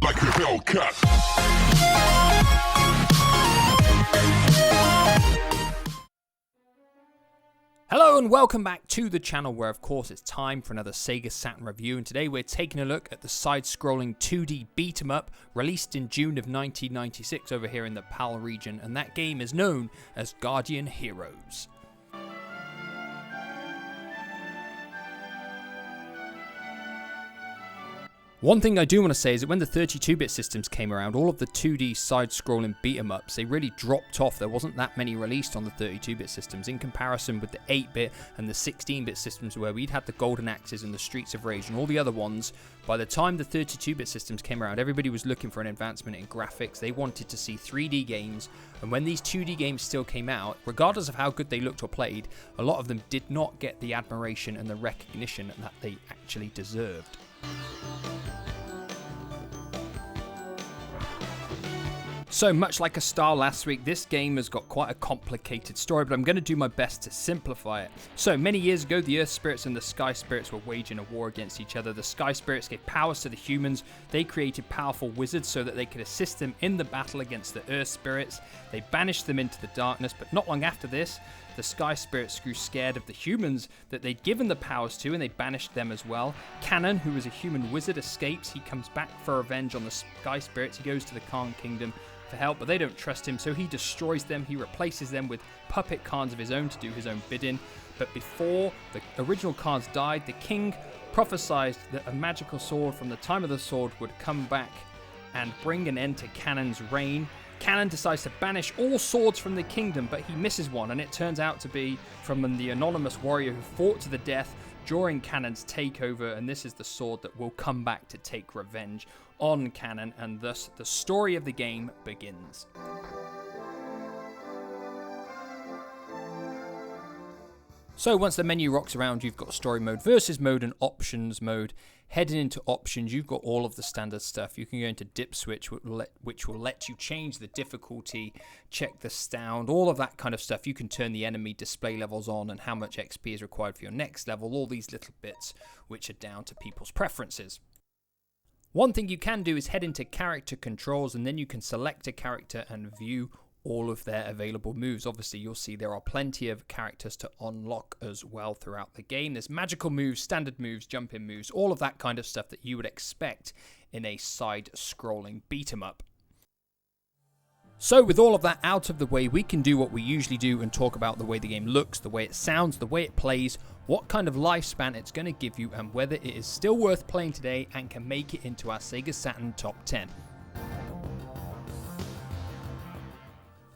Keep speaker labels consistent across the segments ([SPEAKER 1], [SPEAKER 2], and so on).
[SPEAKER 1] like a Hellcat.
[SPEAKER 2] Hello and welcome back to the channel where of course it's time for another Sega Saturn review, and today we're taking a look at the side-scrolling 2D beat-em-up released in June of 1996 over here in the PAL region, and that game is known as Guardian Heroes. One thing I do want to say is that when the 32-bit systems came around, all of the 2D side-scrolling beat-em-ups, they really dropped off. There wasn't that many released on the 32-bit systems in comparison with the 8-bit and the 16-bit systems where we'd had the Golden Axes and the Streets of Rage and all the other ones. By the time the 32-bit systems came around, everybody was looking for an advancement in graphics. They wanted to see 3D games, and when these 2D games still came out, regardless of how good they looked or played, a lot of them did not get the admiration and the recognition that they actually deserved. So much like a star last week, this game has got quite a complicated story, but I'm going to do my best to simplify it. So many years ago, the Earth Spirits and the Sky Spirits were waging a war against each other. The Sky Spirits gave powers to the humans. They created powerful wizards so that they could assist them in the battle against the Earth Spirits. They banished them into the darkness, but not long after this, the Sky Spirits grew scared of the humans that they'd given the powers to, and they banished them as well. Cannon, who was a human wizard, escapes. He comes back for revenge on the Sky Spirits. He goes to the Khan Kingdom for help, but they don't trust him, so he destroys them. He replaces them with puppet Khans of his own to do his own bidding. But before the original Khans died, the king prophesied that a magical sword from the time of the sword would come back and bring an end to Cannon's reign. Cannon decides to banish all swords from the kingdom, but he misses one, and it turns out to be from the anonymous warrior who fought to the death during Cannon's takeover, and this is the sword that will come back to take revenge on Cannon, and thus the story of the game begins. So once the menu rocks around, you've got story mode, versus mode, and options mode. Heading into options, you've got all of the standard stuff. You can go into dip switch, which will let you change the difficulty, check the sound, all of that kind of stuff. You can turn the enemy display levels on and how much XP is required for your next level, all these little bits which are down to people's preferences. One thing you can do is head into character controls, and then you can select a character and view all of their available moves. Obviously, you'll see there are plenty of characters to unlock as well throughout the game. There's magical moves, standard moves, jump-in moves, all of that kind of stuff that you would expect in a side-scrolling beat-em-up. So with all of that out of the way, we can do what we usually do and talk about the way the game looks, the way it sounds, the way it plays, what kind of lifespan it's going to give you, and whether it is still worth playing today and can make it into our Sega Saturn Top 10.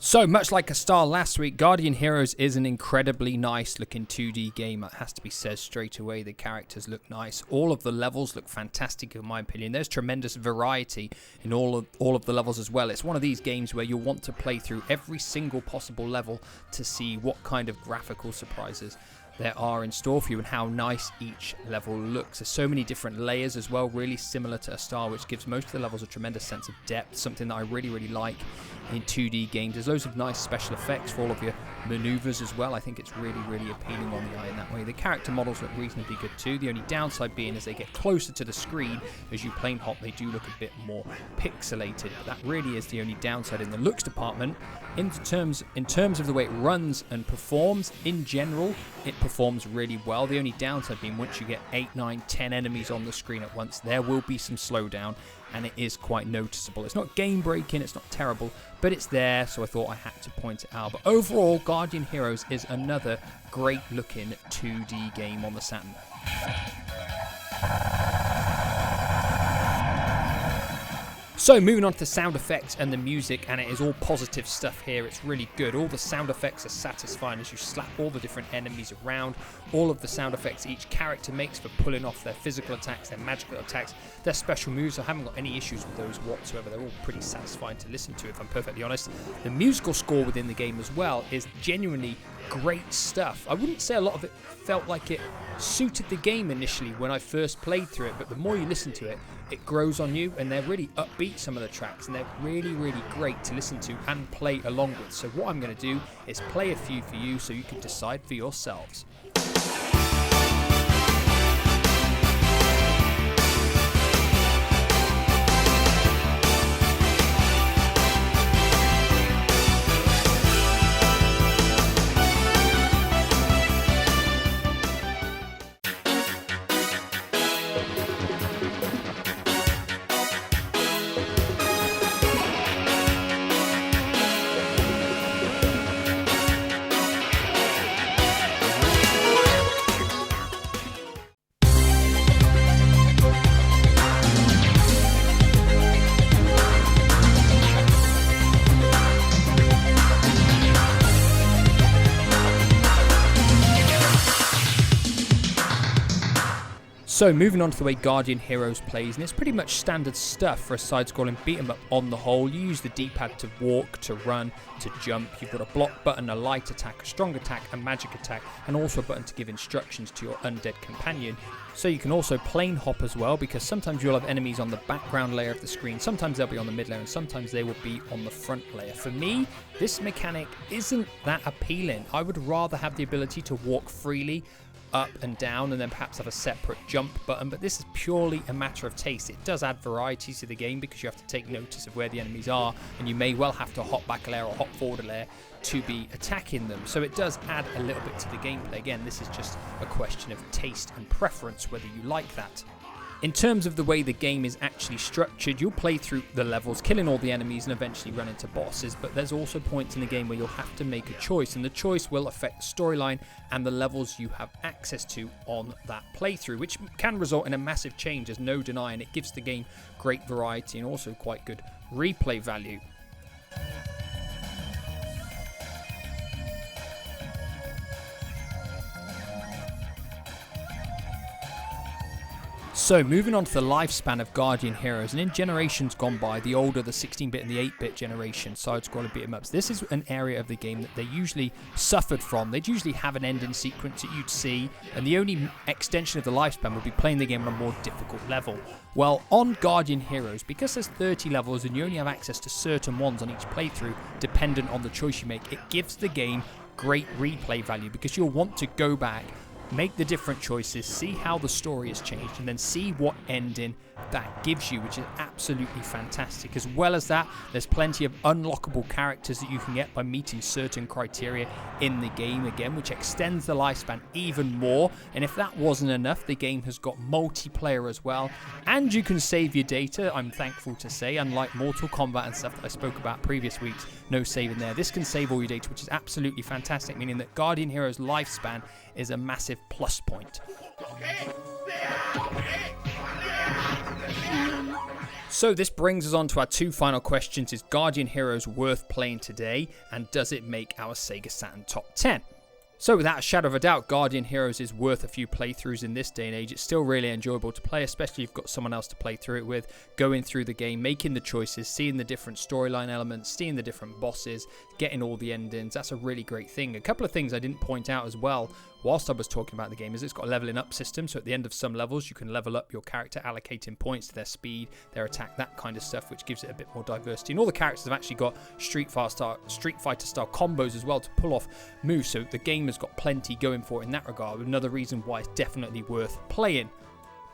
[SPEAKER 2] So much like a star last week, Guardian Heroes is an incredibly nice looking 2D game. It has to be said straight away. The characters look nice. All of the levels look fantastic in my opinion. There's tremendous variety in all of the levels as well. It's one of these games where you'll want to play through every single possible level to see what kind of graphical surprises there are in store for you and how nice each level looks. There's so many different layers as well, really similar to a star, which gives most of the levels a tremendous sense of depth, something that I really like in 2D games. There's loads of nice special effects for all of your maneuvers as well. I think it's really appealing on the eye in that way. The character models look reasonably good too. The only downside being as they get closer to the screen as you plane hop, they do look a bit more pixelated, but that really is the only downside in the looks department. In terms of the way it runs and performs, in general, it performs really well. The only downside being once you get 8, 9, 10 enemies on the screen at once, there will be some slowdown, and it is quite noticeable. It's not game breaking, it's not terrible, but it's there, so I thought I had to point it out. But overall, Guardian Heroes is another great looking 2D game on the Saturn. So moving on to the sound effects and the music, and it is all positive stuff here. It's really good. All the sound effects are satisfying as you slap all the different enemies around. All of the sound effects each character makes for pulling off their physical attacks, their magical attacks, their special moves. I haven't got any issues with those whatsoever. They're all pretty satisfying to listen to, if I'm perfectly honest. The musical score within the game as well is genuinely great stuff. I wouldn't say a lot of it felt like it suited the game initially when I first played through it, but the more you listen to it, it grows on you, and they're really upbeat, some of the tracks, and they're really great to listen to and play along with. So what I'm going to do is play a few for you so you can decide for yourselves. So moving on to the way Guardian Heroes plays, and it's pretty much standard stuff for a side-scrolling beat-em up on the whole. You use the D-pad to walk, to run, to jump. You've got a block button, a light attack, a strong attack, a magic attack, and also a button to give instructions to your undead companion. So you can also plane hop as well, because sometimes you'll have enemies on the background layer of the screen, sometimes they'll be on the mid layer, and sometimes they will be on the front layer. For me, this mechanic isn't that appealing. I would rather have the ability to walk freely up and down and then perhaps have a separate jump button, but this is purely a matter of taste. It does add variety to the game because you have to take notice of where the enemies are, and you may well have to hop back a layer or hop forward a layer to be attacking them. So it does add a little bit to the gameplay. Again, this is just a question of taste and preference, whether you like that. In terms of the way the game is actually structured, you'll play through the levels, killing all the enemies and eventually run into bosses, but there's also points in the game where you'll have to make a choice, and the choice will affect the storyline and the levels you have access to on that playthrough, which can result in a massive change, there's no denying. It gives the game great variety and also quite good replay value. So moving on to the lifespan of Guardian Heroes, and in generations gone by, the older, the 16-bit and the 8-bit generation side-scrolling beat-em-ups, this is an area of the game that they usually suffered from. They'd usually have an ending sequence that you'd see, and the only extension of the lifespan would be playing the game on a more difficult level. Well, on Guardian Heroes, because there's 30 levels and you only have access to certain ones on each playthrough, dependent on the choice you make, it gives the game great replay value because you'll want to go back, make the different choices, see how the story has changed, and then see what ending that gives you, which is absolutely fantastic. As well as that, there's plenty of unlockable characters that you can get by meeting certain criteria in the game again, which extends the lifespan even more. And if that wasn't enough, the game has got multiplayer as well, and you can save your data, I'm thankful to say. Unlike Mortal Kombat and stuff that I spoke about previous weeks, no saving there. This can save all your data, which is absolutely fantastic, meaning that Guardian Heroes lifespan is a massive plus point. So this brings us on to our two final questions. Is Guardian Heroes worth playing today, and does it make our Sega Saturn top 10? So without a shadow of a doubt, Guardian Heroes is worth a few playthroughs in this day and age. It's still really enjoyable to play, especially if you've got someone else to play through it with, going through the game, making the choices, seeing the different storyline elements, seeing the different bosses, getting all the endings. That's a really great thing. A couple of things I didn't point out as well whilst I was talking about the game is it's got a leveling up system. So at the end of some levels, you can level up your character, allocating points to their speed, their attack, that kind of stuff, which gives it a bit more diversity. And all the characters have actually got Street Fighter style combos as well to pull off moves. So the game has got plenty going for it in that regard. Another reason why it's definitely worth playing.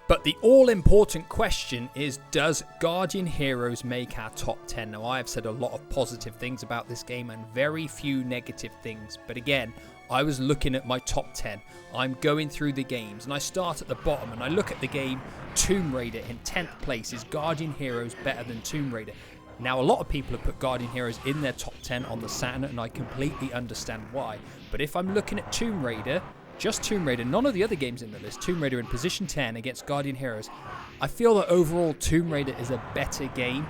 [SPEAKER 2] But the all-important question is, does Guardian Heroes make our top 10? Now, I have said a lot of positive things about this game and very few negative things. But again, I was looking at my top 10. I'm going through the games and I start at the bottom and I look at the game. Tomb Raider in 10th place. Is Guardian Heroes better than Tomb Raider? Now, a lot of people have put Guardian Heroes in their top 10 on the Saturn, and I completely understand why. But if I'm looking at Tomb Raider, just Tomb Raider, none of the other games in the list, Tomb Raider in position 10 against Guardian Heroes, I feel that overall Tomb Raider is a better game.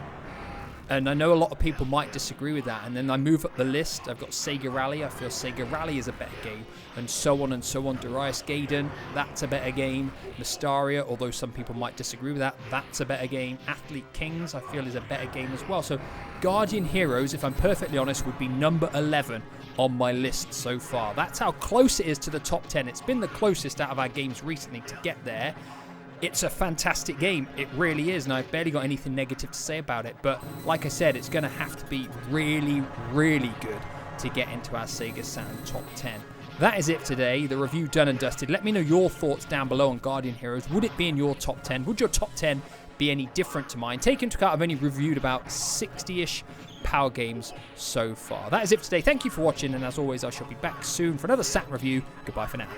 [SPEAKER 2] And I know a lot of people might disagree with that. And then I move up the list. I've got Sega Rally. I feel Sega Rally is a better game. And so on and so on. Darius Gaiden, that's a better game. Mysteria, although some people might disagree with that, that's a better game. Athlete Kings, I feel, is a better game as well. So Guardian Heroes, if I'm perfectly honest, would be number 11 on my list so far. That's how close it is to the top 10. It's been the closest out of our games recently to get there. It's a fantastic game, it really is, and I've barely got anything negative to say about it, but like I said, it's going to have to be really, really good to get into our Sega Saturn top 10. That is it today, the review done and dusted. Let me know your thoughts down below on Guardian Heroes. Would it be in your top 10? Would your top 10 be any different to mine? Take into account I've only reviewed about 60-ish Power games so far. That is it for today. Thank you for watching, and as always, I shall be back soon for another Saturn review. Goodbye for now.